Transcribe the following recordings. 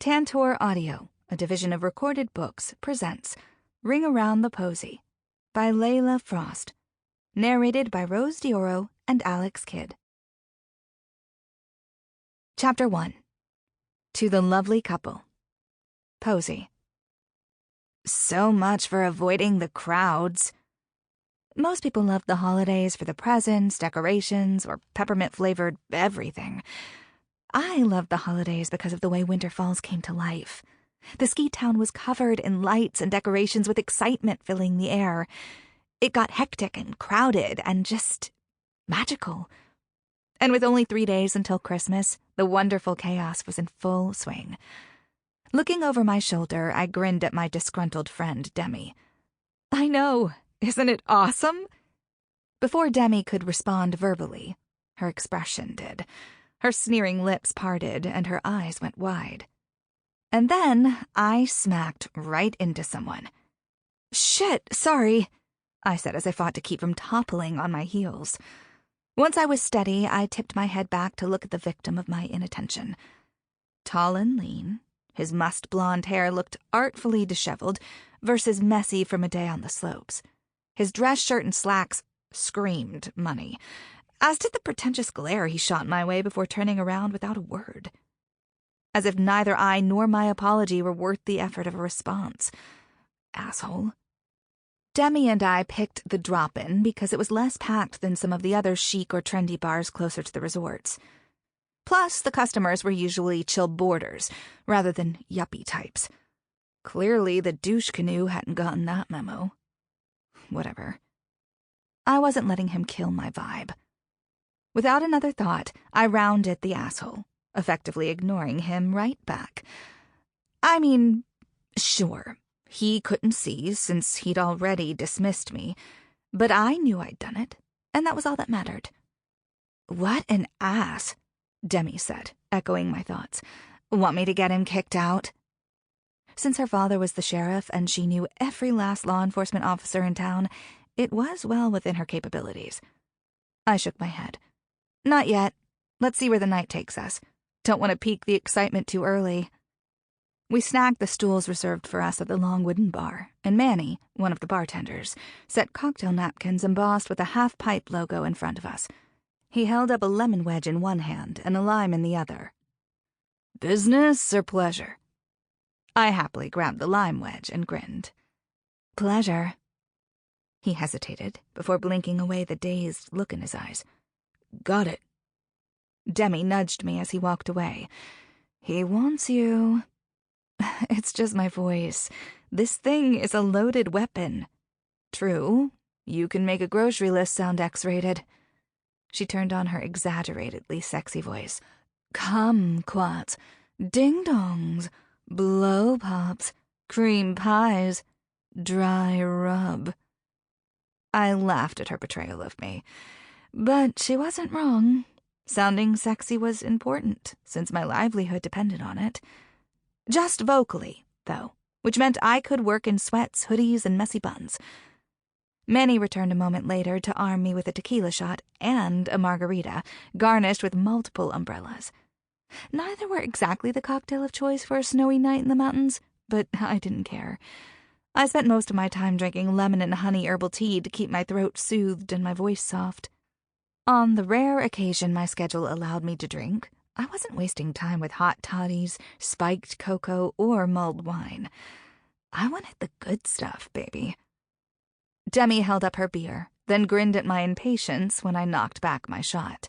Tantor Audio, a division of Recorded Books, presents Ring Around the Posey by Layla Frost, narrated by Rose Dioro and Alex Kydd. Chapter 1. To the Lovely Couple. Posey. So much for avoiding the crowds. Most people love the holidays for the presents, decorations, or peppermint-flavored everything. I loved the holidays because of the way Winter Falls came to life. The ski town was covered in lights and decorations with excitement filling the air. It got hectic and crowded and just magical. And with only 3 days until Christmas, the wonderful chaos was in full swing. Looking over my shoulder, I grinned at my disgruntled friend, Demi. I know, isn't it awesome? Before Demi could respond verbally, her expression did. Her sneering lips parted and her eyes went wide. And then I smacked right into someone. Shit, sorry, I said as I fought to keep from toppling on my heels. Once I was steady, I tipped my head back to look at the victim of my inattention. Tall and lean, his mussed blonde hair looked artfully disheveled versus messy from a day on the slopes. His dress shirt and slacks screamed money, as did the pretentious glare he shot my way before turning around without a word. As if neither I nor my apology were worth the effort of a response. Asshole. Demi and I picked the drop-in because it was less packed than some of the other chic or trendy bars closer to the resorts. Plus, the customers were usually chill boarders, rather than yuppie types. Clearly, the douche canoe hadn't gotten that memo. Whatever. I wasn't letting him kill my vibe. Without another thought, I rounded the asshole, effectively ignoring him right back. I mean, sure, he couldn't see since he'd already dismissed me, but I knew I'd done it, and that was all that mattered. What an ass, Demi said, echoing my thoughts. Want me to get him kicked out? Since her father was the sheriff and she knew every last law enforcement officer in town, it was well within her capabilities. I shook my head. Not yet. Let's see where the night takes us. Don't want to pique the excitement too early. We snagged the stools reserved for us at the long wooden bar, and Manny, one of the bartenders, set cocktail napkins embossed with a half-pipe logo in front of us. He held up a lemon wedge in one hand and a lime in the other. Business or pleasure? I happily grabbed the lime wedge and grinned. Pleasure. He hesitated before blinking away the dazed look in his eyes. Got it. Demi nudged me as he walked away. He wants you. It's just my voice. This thing is a loaded weapon. True, you can make a grocery list sound X-rated. She turned on her exaggeratedly sexy voice. Kumquats, ding-dongs, blow-pops, cream pies, dry rub. I laughed at her portrayal of me. But she wasn't wrong. Sounding sexy was important, since my livelihood depended on it. Just vocally, though, which meant I could work in sweats, hoodies, and messy buns. Manny returned a moment later to arm me with a tequila shot and a margarita, garnished with multiple umbrellas. Neither were exactly the cocktail of choice for a snowy night in the mountains, but I didn't care. I spent most of my time drinking lemon and honey herbal tea to keep my throat soothed and my voice soft. On the rare occasion my schedule allowed me to drink, I wasn't wasting time with hot toddies, spiked cocoa, or mulled wine. I wanted the good stuff, baby. Demi held up her beer, then grinned at my impatience when I knocked back my shot.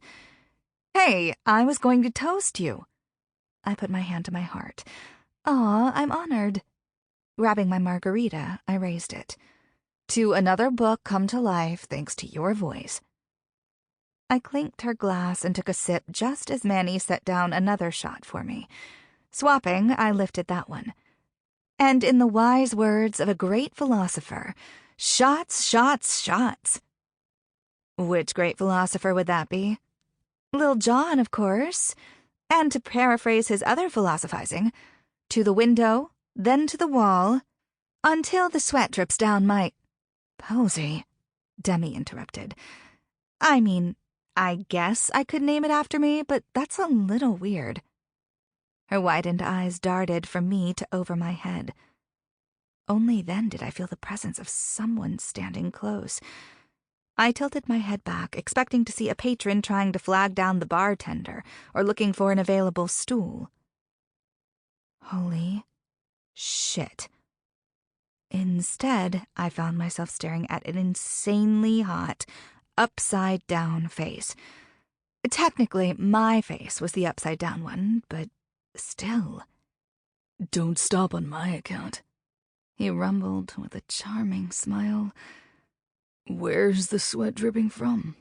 Hey, I was going to toast you. I put my hand to my heart. Aw, I'm honored. Grabbing my margarita, I raised it. To another book come to life thanks to your voice. I clinked her glass and took a sip just as Manny set down another shot for me. Swapping, I lifted that one. And in the wise words of a great philosopher, shots, shots, shots. Which great philosopher would that be? Lil John, of course. And to paraphrase his other philosophizing, to the window, then to the wall, until the sweat drips down my... Posey, Demi interrupted. I mean, I guess I could name it after me, but that's a little weird. Her widened eyes darted from me to over my head. Only then did I feel the presence of someone standing close. I tilted my head back, expecting to see a patron trying to flag down the bartender or looking for an available stool. Holy shit. Instead, I found myself staring at an insanely hot, upside-down face. Technically, my face was the upside-down one, but still. "Don't stop on my account," he rumbled with a charming smile. "Where's the sweat dripping from?"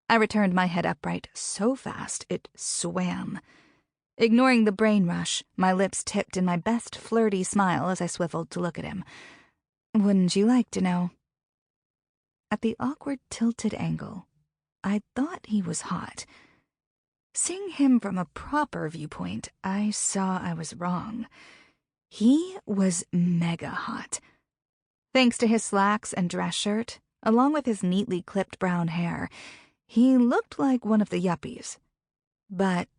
I returned my head upright so fast it swam. Ignoring the brain rush, my lips tipped in my best flirty smile as I swiveled to look at him. Wouldn't you like to know? At the awkward tilted angle, I thought he was hot. Seeing him from a proper viewpoint, I saw I was wrong. He was mega hot. Thanks to his slacks and dress shirt, along with his neatly clipped brown hair, he looked like one of the yuppies. But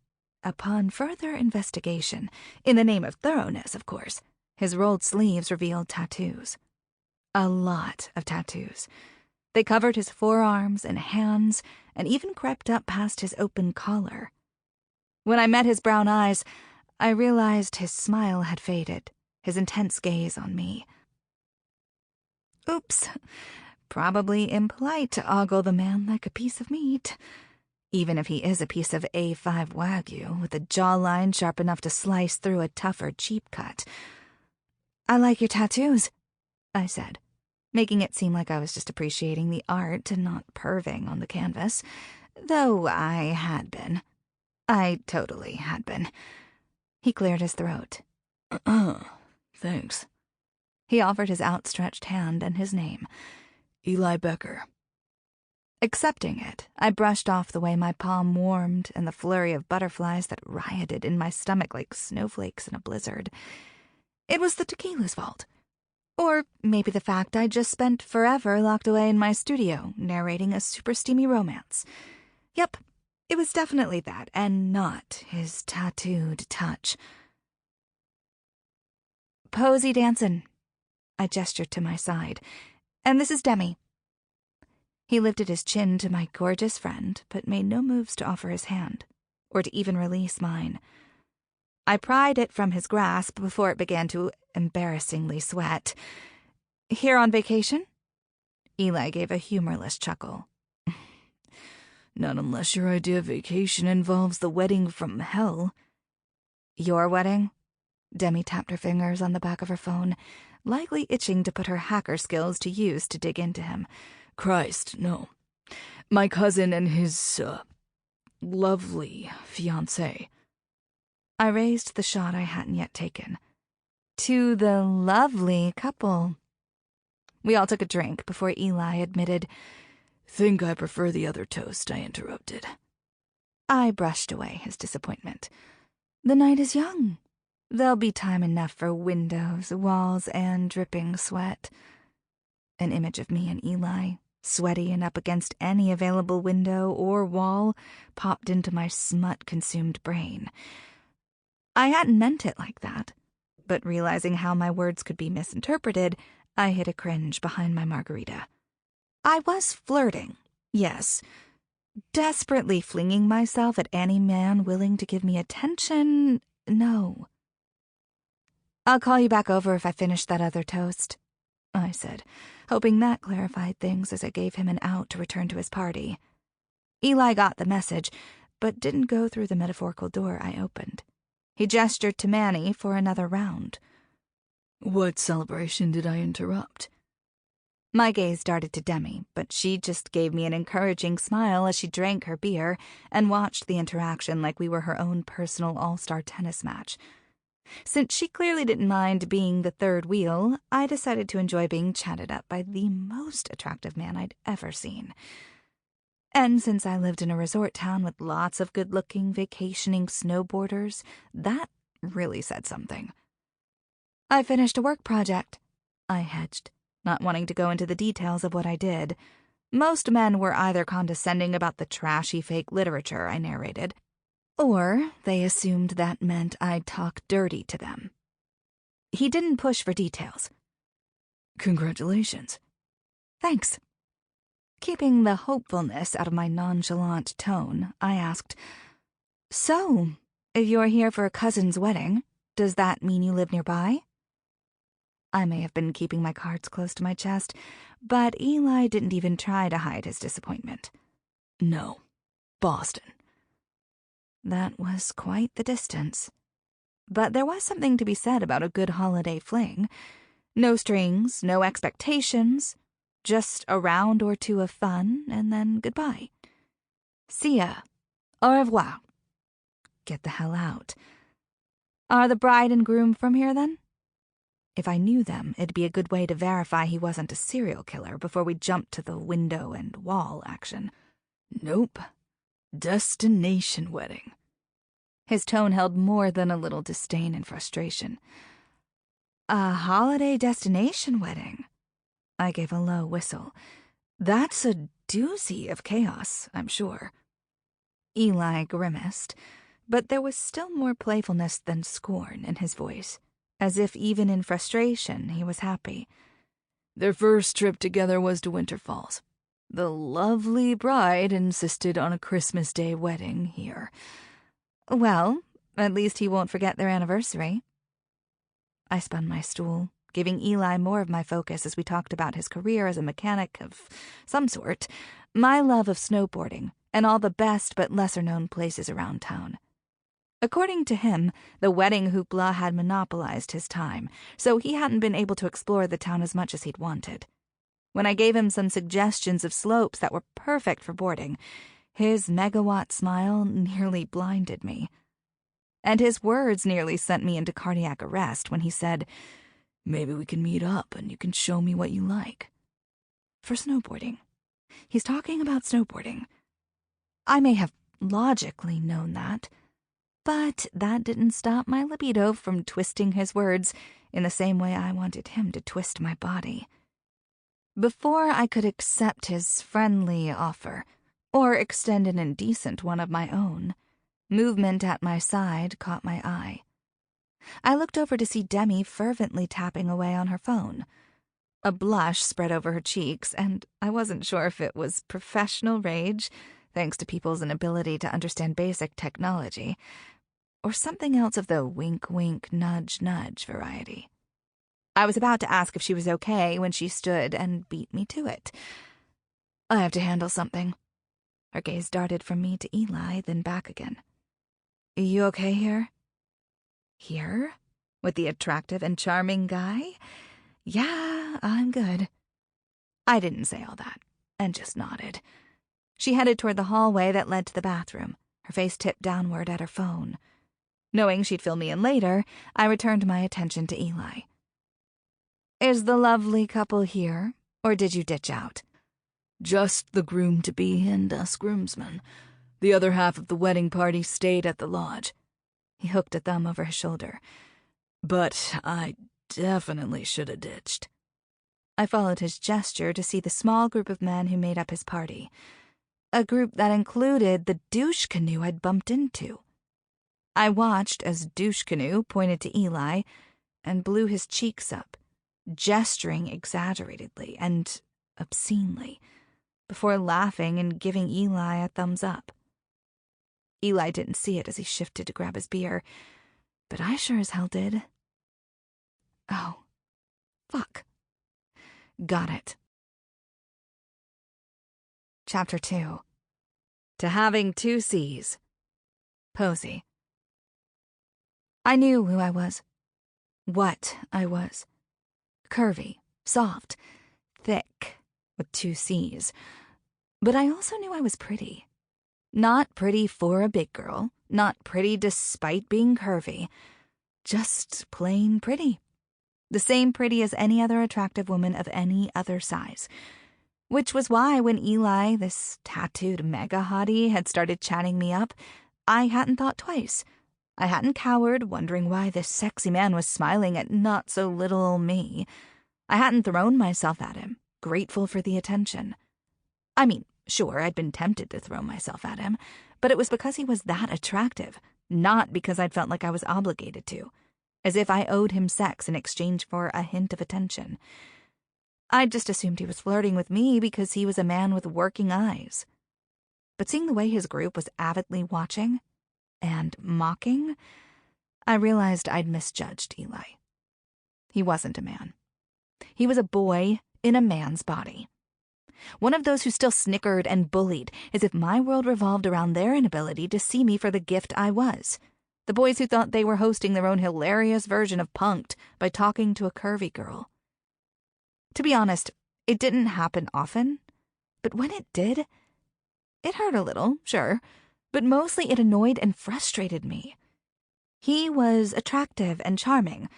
upon further investigation, in the name of thoroughness, of course, his rolled sleeves revealed tattoos. A lot of tattoos. They covered his forearms and hands, and even crept up past his open collar. When I met his brown eyes, I realized his smile had faded, his intense gaze on me. Oops. Probably impolite to ogle the man like a piece of meat. Even if he is a piece of A5 Wagyu with a jawline sharp enough to slice through a tougher cheap cut. "I like your tattoos," I said, making it seem like I was just appreciating the art and not perving on the canvas, though I had been. I totally had been. He cleared his throat. Thanks." He offered his outstretched hand and his name. "Eli Becker." Accepting it, I brushed off the way my palm warmed and the flurry of butterflies that rioted in my stomach like snowflakes in a blizzard. It was the tequila's fault. Or maybe the fact I just spent forever locked away in my studio, narrating a super steamy romance. Yep, it was definitely that, and not his tattooed touch. "Posey dancin'," I gestured to my side. "And this is Demi." He lifted his chin to my gorgeous friend, but made no moves to offer his hand, or to even release mine. I pried it from his grasp before it began to embarrassingly sweat. "Here on vacation?" Eli gave a humorless chuckle. "Not unless your idea of vacation involves the wedding from hell." "Your wedding?" Demi tapped her fingers on the back of her phone, likely itching to put her hacker skills to use to dig into him. "Christ, no. My cousin and his, lovely fiancé." I raised the shot I hadn't yet taken. "To the lovely couple." We all took a drink before Eli admitted, "Think I prefer the other toast I interrupted." I brushed away his disappointment. "The night is young. There'll be time enough for windows, walls, and dripping sweat." An image of me and Eli, sweaty and up against any available window or wall, popped into my smut-consumed brain. I hadn't meant it like that, but realizing how my words could be misinterpreted, I hid a cringe behind my margarita. I was flirting, yes. Desperately flinging myself at any man willing to give me attention, no. "I'll call you back over if I finish that other toast," I said, hoping that clarified things as I gave him an out to return to his party. Eli got the message, but didn't go through the metaphorical door I opened. He gestured to Manny for another round. "What celebration did I interrupt?" My gaze darted to Demi, but she just gave me an encouraging smile as she drank her beer and watched the interaction like we were her own personal all-star tennis match. Since she clearly didn't mind being the third wheel, I decided to enjoy being chatted up by the most attractive man I'd ever seen. And since I lived in a resort town with lots of good-looking, vacationing snowboarders, that really said something. "I finished a work project," I hedged, not wanting to go into the details of what I did. Most men were either condescending about the trashy fake literature I narrated, Or they assumed that meant I'd talk dirty to them. He didn't push for details. Congratulations. Thanks. Keeping the hopefulness out of my nonchalant tone, I asked, "So, if you're here for a cousin's wedding, does that mean you live nearby?" I may have been keeping my cards close to my chest, but Eli didn't even try to hide his disappointment. No, Boston. That was quite the distance. But there was something to be said about a good holiday fling. No strings, no expectations, just a round or two of fun, and then goodbye. See ya. Au revoir. Get the hell out. Are the bride and groom from here, then? If I knew them, it'd be a good way to verify he wasn't a serial killer before we jumped to the window and wall action. Nope. Destination wedding. His tone held more than a little disdain and frustration. A holiday destination wedding? I gave a low whistle. That's a doozy of chaos, I'm sure. Eli grimaced, but there was still more playfulness than scorn in his voice, as if even in frustration he was happy. Their first trip together was to Winter Falls. The lovely bride insisted on a Christmas Day wedding here. Well, at least he won't forget their anniversary. I spun my stool, giving Eli more of my focus as we talked about his career as a mechanic of some sort, my love of snowboarding, and all the best but lesser-known places around town. According to him, the wedding hoopla had monopolized his time, so he hadn't been able to explore the town as much as he'd wanted. When I gave him some suggestions of slopes that were perfect for boarding, his megawatt smile nearly blinded me. And his words nearly sent me into cardiac arrest when he said, "Maybe we can meet up and you can show me what you like." For snowboarding. He's talking about snowboarding. I may have logically known that, but that didn't stop my libido from twisting his words in the same way I wanted him to twist my body. Before I could accept his friendly offer, or extend an indecent one of my own, movement at my side caught my eye. I looked over to see Demi fervently tapping away on her phone. A blush spread over her cheeks, and I wasn't sure if it was professional rage, thanks to people's inability to understand basic technology, or something else of the wink-wink, nudge-nudge variety. I was about to ask if she was okay when she stood and beat me to it. I have to handle something. Her gaze darted from me to Eli, then back again. You okay here? Here? With the attractive and charming guy? Yeah, I'm good. I didn't say all that, and just nodded. She headed toward the hallway that led to the bathroom, her face tipped downward at her phone. Knowing she'd fill me in later, I returned my attention to Eli. Is the lovely couple here, or did you ditch out? Just the groom-to-be and us groomsmen. The other half of the wedding party stayed at the lodge. He hooked a thumb over his shoulder. But I definitely should have ditched. I followed his gesture to see the small group of men who made up his party. A group that included the douche canoe I'd bumped into. I watched as douche canoe pointed to Eli and blew his cheeks up, gesturing exaggeratedly and obscenely, before laughing and giving Eli a thumbs up. Eli didn't see it as he shifted to grab his beer, but I sure as hell did. Oh, fuck. Got it. Chapter 2. To having 2 C's. Posey. I knew who I was. What I was. Curvy, soft, thick, with 2 C's. But I also knew I was pretty. Not pretty for a big girl, not pretty despite being curvy. Just plain pretty. The same pretty as any other attractive woman of any other size. Which was why when Eli, this tattooed mega hottie, had started chatting me up, I hadn't thought twice. I hadn't cowered, wondering why this sexy man was smiling at not-so-little me. I hadn't thrown myself at him, grateful for the attention. I mean, sure, I'd been tempted to throw myself at him, But it was because he was that attractive, not because I'd felt like I was obligated to, as if I owed him sex in exchange for a hint of attention. I'd just assumed he was flirting with me because he was a man with working eyes. But seeing the way his group was avidly watching and mocking, I realized I'd misjudged Eli. He wasn't a man. He was a boy in a man's body. One of those who still snickered and bullied, as if my world revolved around their inability to see me for the gift I was. The boys who thought they were hosting their own hilarious version of Punk'd by talking to a curvy girl. To be honest, it didn't happen often, but when it did, it hurt a little, sure, but mostly it annoyed and frustrated me. He was attractive and charming,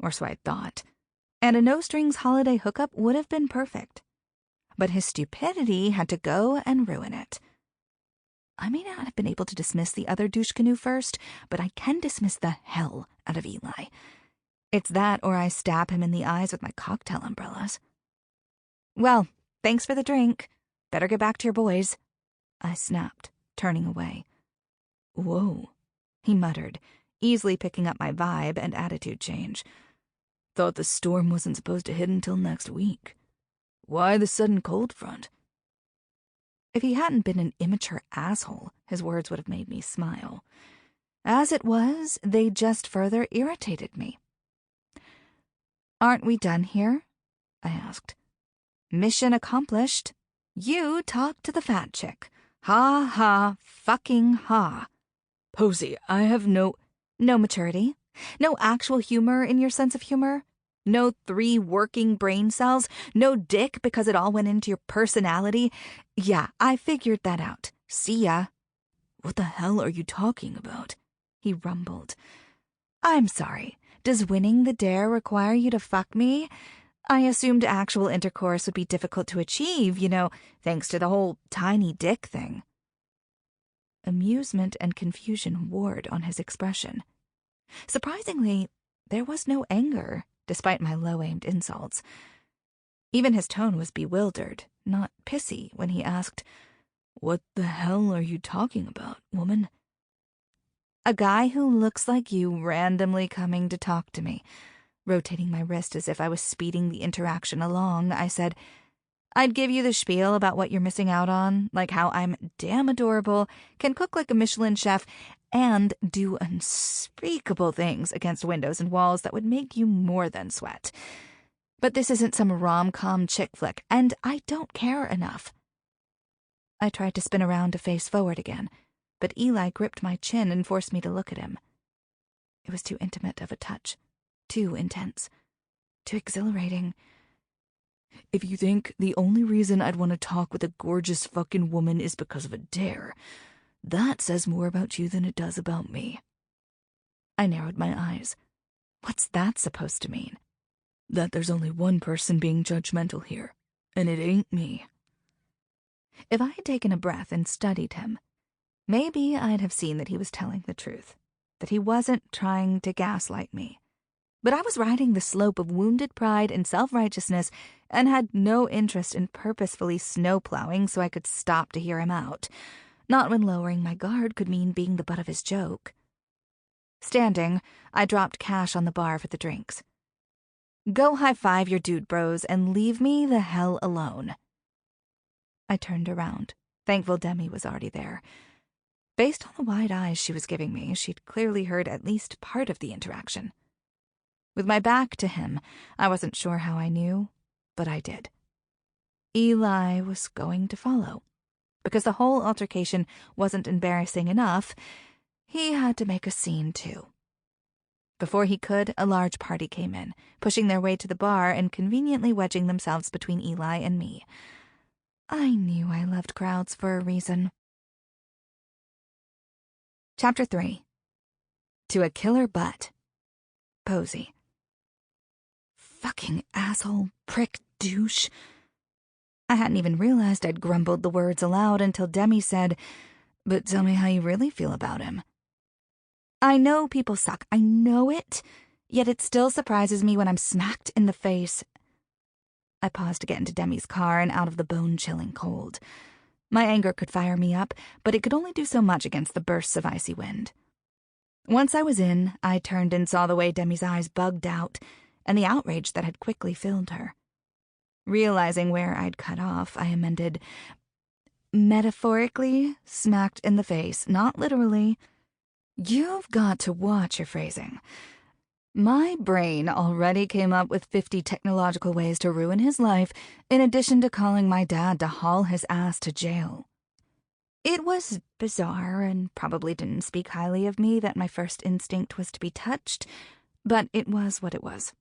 or so I thought, and a no-strings holiday hookup would have been perfect. But his stupidity had to go and ruin it. I may not have been able to dismiss the other douche canoe first, but I can dismiss the hell out of Eli. It's that or I stab him in the eyes with my cocktail umbrellas. Well, thanks for the drink. Better get back to your boys, I snapped, turning away. Whoa, he muttered, easily picking up my vibe and attitude change. Thought the storm wasn't supposed to hit until next week. Why the sudden cold front? If he hadn't been an immature asshole, his words would have made me smile. As it was, they just further irritated me. Aren't we done here? I asked. Mission accomplished. You talk to the fat chick. Ha ha fucking ha. Posey, I have no maturity. No actual humor in your sense of humor. No 3 working brain cells. No dick because it all went into your personality. Yeah, I figured that out. See ya. What the hell are you talking about? He rumbled. I'm sorry. Does winning the dare require you to fuck me? I assumed actual intercourse would be difficult to achieve, thanks to the whole tiny dick thing. Amusement and confusion warred on his expression. Surprisingly, there was no anger, despite my low-aimed insults. Even his tone was bewildered, not pissy, when he asked, What the hell are you talking about, woman? A guy who looks like you randomly coming to talk to me. Rotating my wrist as if I was speeding the interaction along, I said, I'd give you the spiel about what you're missing out on, like how I'm damn adorable, can cook like a Michelin chef, and do unspeakable things against windows and walls that would make you more than sweat. But this isn't some rom-com chick flick, and I don't care enough. I tried to spin around to face forward again, but Eli gripped my chin and forced me to look at him. It was too intimate of a touch, too intense, too exhilarating. If you think the only reason I'd want to talk with a gorgeous fucking woman is because of a dare, that says more about you than it does about me. I narrowed my eyes. What's that supposed to mean? That there's only one person being judgmental here, and it ain't me. If I had taken a breath and studied him, maybe I'd have seen that he was telling the truth, that he wasn't trying to gaslight me. But I was riding the slope of wounded pride and self-righteousness and had no interest in purposefully snowplowing so I could stop to hear him out, not when lowering my guard could mean being the butt of his joke. Standing, I dropped cash on the bar for the drinks. Go high-five your dude bros and leave me the hell alone. I turned around, thankful Demi was already there. Based on the wide eyes she was giving me, she'd clearly heard at least part of the interaction. With my back to him, I wasn't sure how I knew, but I did. Eli was going to follow. Because the whole altercation wasn't embarrassing enough, he had to make a scene too. Before he could, a large party came in, pushing their way to the bar and conveniently wedging themselves between Eli and me. I knew I loved crowds for a reason. Chapter 3. To a Killer Butt. Posey. Fucking asshole, prick, douche. I hadn't even realized I'd grumbled the words aloud until Demi said, But tell me how you really feel about him. I know people suck, I know it, yet it still surprises me when I'm smacked in the face. I paused to get into Demi's car and out of the bone-chilling cold. My anger could fire me up, but it could only do so much against the bursts of icy wind. Once I was in, I turned and saw the way Demi's eyes bugged out and the outrage that had quickly filled her. Realizing where I'd cut off, I amended, metaphorically smacked in the face, not literally. You've got to watch your phrasing. My brain already came up with 50 technological ways to ruin his life, in addition to calling my dad to haul his ass to jail. It was bizarre and probably didn't speak highly of me that my first instinct was to be touched, but it was what it was.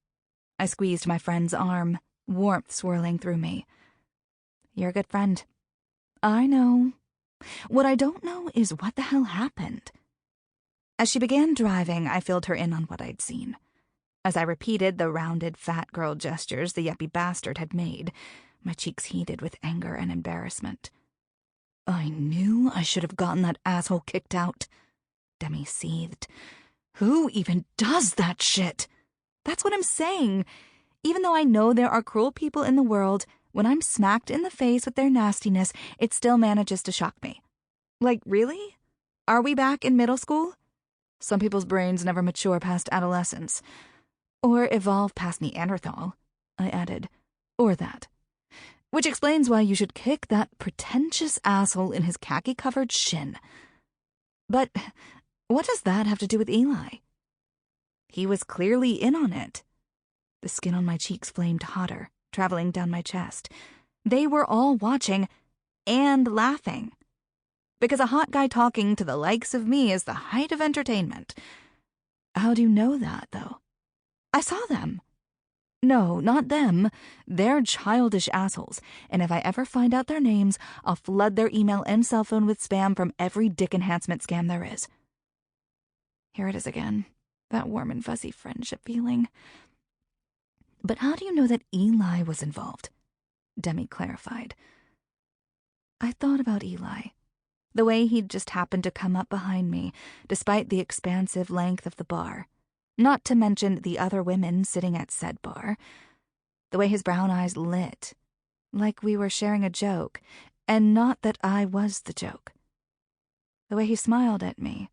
I squeezed my friend's arm, warmth swirling through me. You're a good friend. I know. What I don't know is what the hell happened. As she began driving, I filled her in on what I'd seen. As I repeated the rounded fat girl gestures the yuppie bastard had made, my cheeks heated with anger and embarrassment. I knew I should have gotten that asshole kicked out. Demi seethed. Who even does that shit? That's what I'm saying. Even though I know there are cruel people in the world, when I'm smacked in the face with their nastiness, it still manages to shock me. Like, really? Are we back in middle school? Some people's brains never mature past adolescence. Or evolve past Neanderthal, I added. Or that. Which explains why you should kick that pretentious asshole in his khaki-covered shin. But what does that have to do with Eli? He was clearly in on it. The skin on my cheeks flamed hotter, traveling down my chest. They were all watching and laughing. Because a hot guy talking to the likes of me is the height of entertainment. How do you know that, though? I saw them. No, not them. They're childish assholes, and if I ever find out their names, I'll flood their email and cell phone with spam from every dick enhancement scam there is. Here it is again, that warm and fuzzy friendship feeling. But how do you know that Eli was involved? Demi clarified. I thought about Eli. The way he'd just happened to come up behind me, despite the expansive length of the bar. Not to mention the other women sitting at said bar. The way his brown eyes lit, like we were sharing a joke, and not that I was the joke. The way he smiled at me.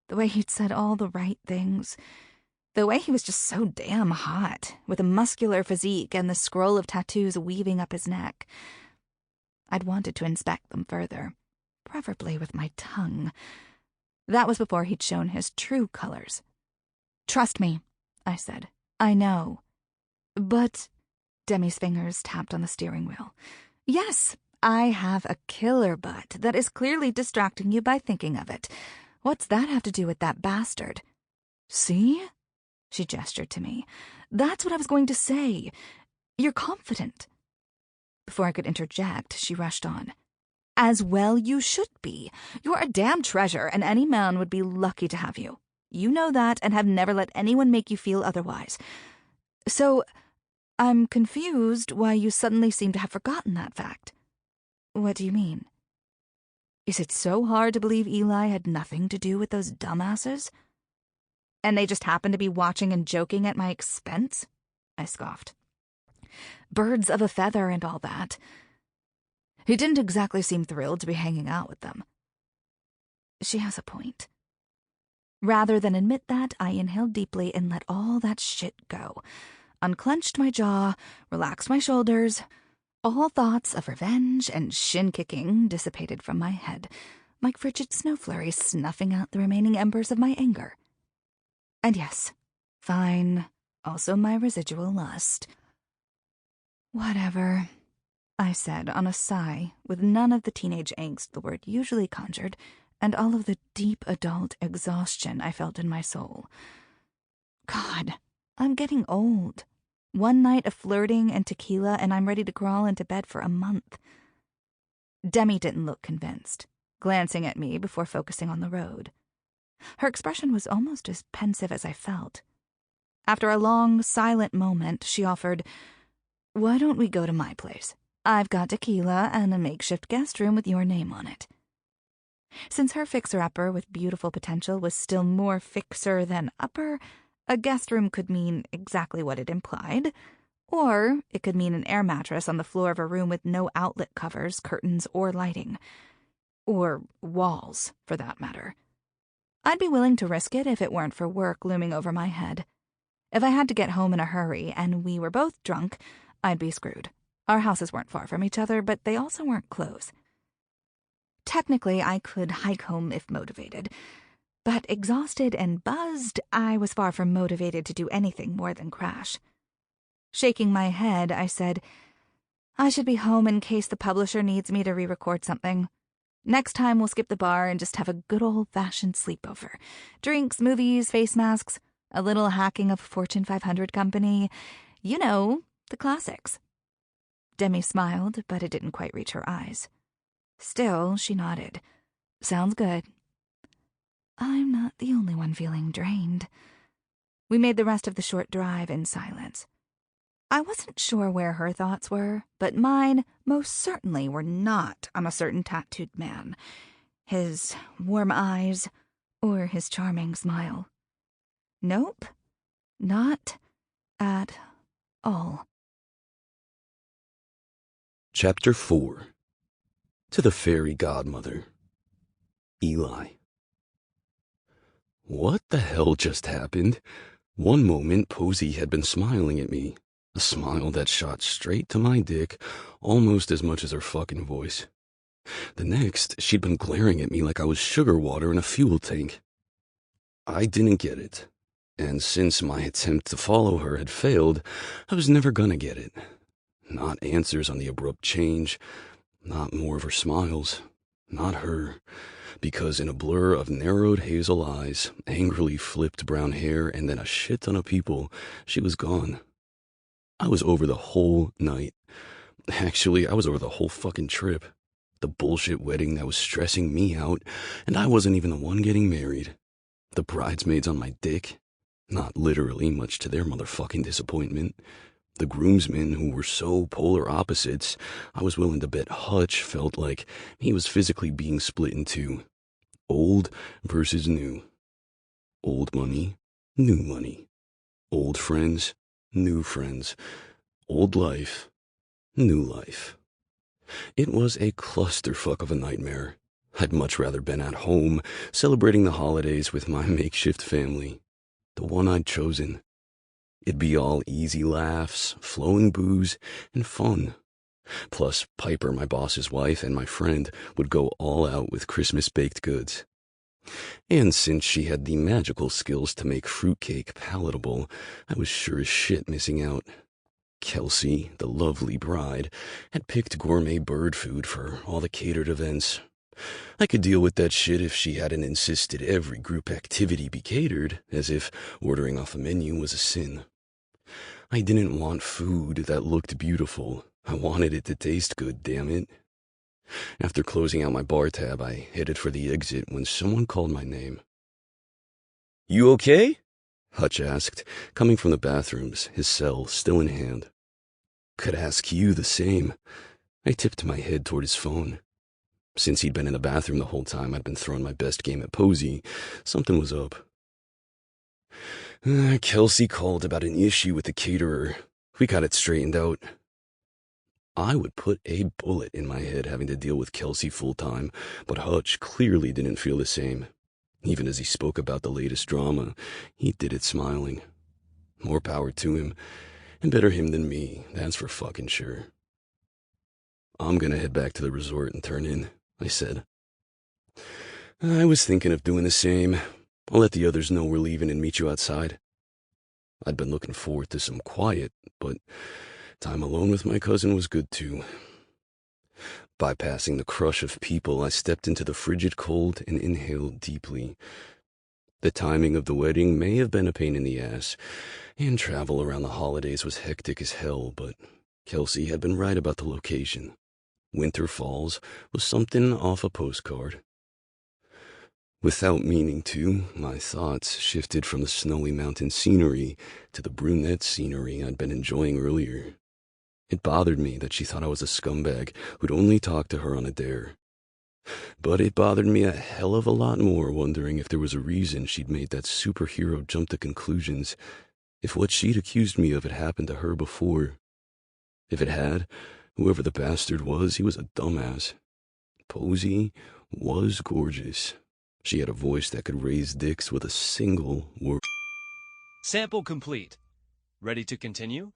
The way he'd said all the right things. The way he was just so damn hot, with a muscular physique and the scroll of tattoos weaving up his neck. I'd wanted to inspect them further, preferably with my tongue. That was before he'd shown his true colors. Trust me, I said. I know. But, Demi's fingers tapped on the steering wheel. Yes, I have a killer butt that is clearly distracting you by thinking of it. What's that have to do with that bastard? See? She gestured to me. That's what I was going to say. You're confident. Before I could interject, she rushed on. As well you should be. You're a damn treasure, and any man would be lucky to have you. You know that and have never let anyone make you feel otherwise. So, I'm confused why you suddenly seem to have forgotten that fact. What do you mean? Is it so hard to believe Eli had nothing to do with those dumbasses? And they just happened to be watching and joking at my expense? I scoffed. Birds of a feather and all that. He didn't exactly seem thrilled to be hanging out with them. She has a point. Rather than admit that, I inhaled deeply and let all that shit go. Unclenched my jaw, relaxed my shoulders. All thoughts of revenge and shin-kicking dissipated from my head, like frigid snow flurries snuffing out the remaining embers of my anger. And yes, fine, also my residual lust. Whatever, I said on a sigh, with none of the teenage angst the word usually conjured, and all of the deep adult exhaustion I felt in my soul. God, I'm getting old. One night of flirting and tequila, and I'm ready to crawl into bed for a month. Demi didn't look convinced, glancing at me before focusing on the road. Her expression was almost as pensive as I felt. After a long, silent moment, she offered, "Why don't we go to my place? I've got tequila and a makeshift guest room with your name on it." Since her fixer-upper with beautiful potential was still more fixer than upper, a guest room could mean exactly what it implied, Or it could mean an air mattress on the floor of a room with no outlet covers, curtains, or lighting. Or walls, for that matter. I'd be willing to risk it if it weren't for work looming over my head. If I had to get home in a hurry and we were both drunk, I'd be screwed. Our houses weren't far from each other, but they also weren't close. Technically, I could hike home if motivated, but exhausted and buzzed, I was far from motivated to do anything more than crash. Shaking my head, I said, I should be home in case the publisher needs me to re-record something. Next time we'll skip the bar and just have a good old-fashioned sleepover. Drinks, movies, face masks, a little hacking of Fortune 500 company. You know, the classics. Demi smiled, but it didn't quite reach her eyes. Still, she nodded. Sounds good. I'm not the only one feeling drained. We made the rest of the short drive in silence. I wasn't sure where her thoughts were, but mine most certainly were not on a certain tattooed man, his warm eyes, or his charming smile. Nope, not at all. Chapter 4. To the Fairy Godmother. Eli. What the hell just happened? One moment, Posey had been smiling at me. A smile that shot straight to my dick, almost as much as her fucking voice. The next, she'd been glaring at me like I was sugar water in a fuel tank. I didn't get it. And since my attempt to follow her had failed, I was never gonna get it. Not answers on the abrupt change, not more of her smiles, not her, because in a blur of narrowed hazel eyes, angrily flipped brown hair, and then a shit ton of people, she was gone. I was over the whole night. Actually, I was over the whole fucking trip. The bullshit wedding that was stressing me out, and I wasn't even the one getting married. The bridesmaids on my dick, not literally, much to their motherfucking disappointment. The groomsmen, who were so polar opposites, I was willing to bet Hutch felt like he was physically being split in two. Old versus new. Old money, new money. Old friends, new friends. Old life, new life. It was a clusterfuck of a nightmare. I'd much rather been at home, celebrating the holidays with my makeshift family. The one I'd chosen. It'd be all easy laughs, flowing booze, and fun. Plus, Piper, my boss's wife, and my friend would go all out with Christmas baked goods. And since she had the magical skills to make fruitcake palatable, I was sure as shit missing out. Kelsey, the lovely bride, had picked gourmet bird food for all the catered events. I could deal with that shit if she hadn't insisted every group activity be catered, as if ordering off a menu was a sin. I didn't want food that looked beautiful. I wanted it to taste good, damn it. After closing out my bar tab, I headed for the exit when someone called my name. "You okay?" Hutch asked, coming from the bathrooms, his cell still in hand. "Could ask you the same." I tipped my head toward his phone. Since he'd been in the bathroom the whole time I'd been throwing my best game at Posey, something was up. Kelsey called about an issue with the caterer. We got it straightened out. I would put a bullet in my head having to deal with Kelsey full-time, but Hutch clearly didn't feel the same. Even as he spoke about the latest drama, he did it smiling. More power to him, and better him than me, that's for fucking sure. "I'm gonna head back to the resort and turn in," I said. "I was thinking of doing the same. I'll let the others know we're leaving and meet you outside." I'd been looking forward to some quiet, but time alone with my cousin was good too. Bypassing the crush of people, I stepped into the frigid cold and inhaled deeply. The timing of the wedding may have been a pain in the ass, and travel around the holidays was hectic as hell, but Kelsey had been right about the location. Winter Falls was something off a postcard. Without meaning to, my thoughts shifted from the snowy mountain scenery to the brunette scenery I'd been enjoying earlier. It bothered me that she thought I was a scumbag who'd only talk to her on a dare. But it bothered me a hell of a lot more wondering if there was a reason she'd made that superhero jump to conclusions, if what she'd accused me of had happened to her before. If it had, whoever the bastard was, he was a dumbass. Posey was gorgeous. She had a voice that could raise dicks with a single word. Sample complete. Ready to continue?